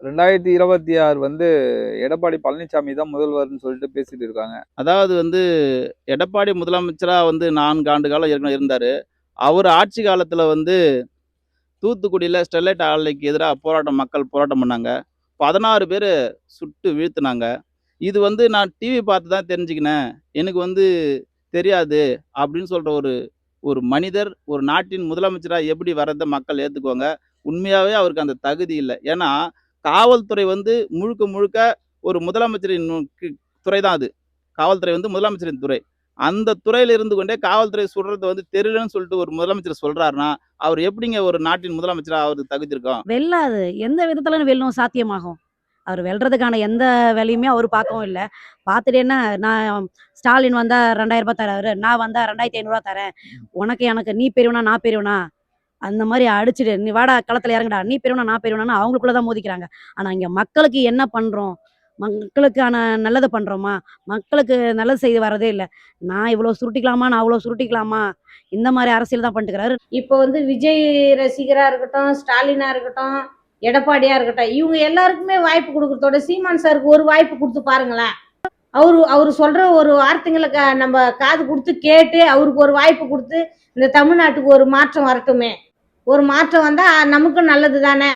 2026 வந்து எடப்பாடி பழனிசாமி தான் முதல்வர்னு சொல்லிட்டு பேசிட்டு இருக்காங்க. அதாவது எடப்பாடி முதலமைச்சரா 4 ஆண்டு காலம் இருந்தாரு. அவர் ஆட்சி காலத்துல தூத்துக்குடியில ஸ்டெர்லைட் ஆலைக்கு எதிரா மக்கள் போராட்டம் பண்ணாங்க. 16 பேரு சுட்டு வீழ்த்துனாங்க. இது நான் டிவி பார்த்து தான் தெரிஞ்சுக்கினேன். எனக்கு தெரியாது அப்படின்னு சொல்ற ஒரு ஒரு மனிதர் ஒரு நாட்டின் முதலமைச்சரா எப்படி வர்றத மக்கள் ஏத்துக்குவாங்க? உண்மையாவே அவருக்கு அந்த தகுதி இல்ல. ஏன்னா, காவல்துறை முழுக்க முழுக்க ஒரு முதலமைச்சரின் துறை தான் அது. காவல்துறை முதலமைச்சரின் துறை. அந்த துறையில இருந்து கொண்டே காவல்துறை சுடுறது தெரியலன்னு சொல்லிட்டு ஒரு முதலமைச்சர் சொல்றாருன்னா, அவர் எப்படிங்க ஒரு நாட்டின் முதலமைச்சரா அவருக்கு தகுதி இருக்கும்? வெல்லாது. எந்த விதத்துல வெல்லும் சாத்தியமாகும்? அவர் வெல்றதுக்கான எந்த வேலையுமே அவரு பார்க்கவும் இல்ல. பார்த்துட்டு என்ன, நான் ஸ்டாலின் வந்தா ரூ. 2000 தராரு. நான் வந்தா ரூ. 2500 தரேன். உனக்கு எனக்கு நீ பெரியவனா, நான் பெரியவனா? அந்த மாரி அடிச்சுட்டு, நீ வாடா களத்துல இறங்குடா. நீ பெரியவனா, நான் பெரியவனான்னு அவங்களுக்குள்ள தான் மோதிக்கிறாங்க. ஆனா இங்க மக்களுக்கு என்ன பண்றோம்? மக்களுக்கான நல்லது பண்றோமா? மக்களுக்கு நல்லது செய்து வரதே இல்ல. நான் இவ்வளோ சுருட்டிக்கலாமா? நான் அவ்வளோ சுருட்டிக்கலாமா? இந்த மாரி அரசியல் தான் பண்ணிட்டுருக்காரு. இப்போ விஜய் ரசிகரா இருக்கட்டும், ஸ்டாலினா இருக்கட்டும், எடப்பாடியா இருக்கட்டும், இவங்க எல்லாருக்குமே வாய்ப்பு கொடுக்கறதோட சீமான் சாருக்கு ஒரு வாய்ப்பு கொடுத்து பாருங்களேன். அவரு சொல்ற ஒரு வார்த்தைங்களை நம்ம காது கொடுத்து கேட்டு அவருக்கு ஒரு வாய்ப்பு கொடுத்து இந்த தமிழ்நாட்டுக்கு ஒரு மாற்றம் வரட்டுமே. ஒரு மாற்றம் வந்தா நமக்கும் நல்லது தானே.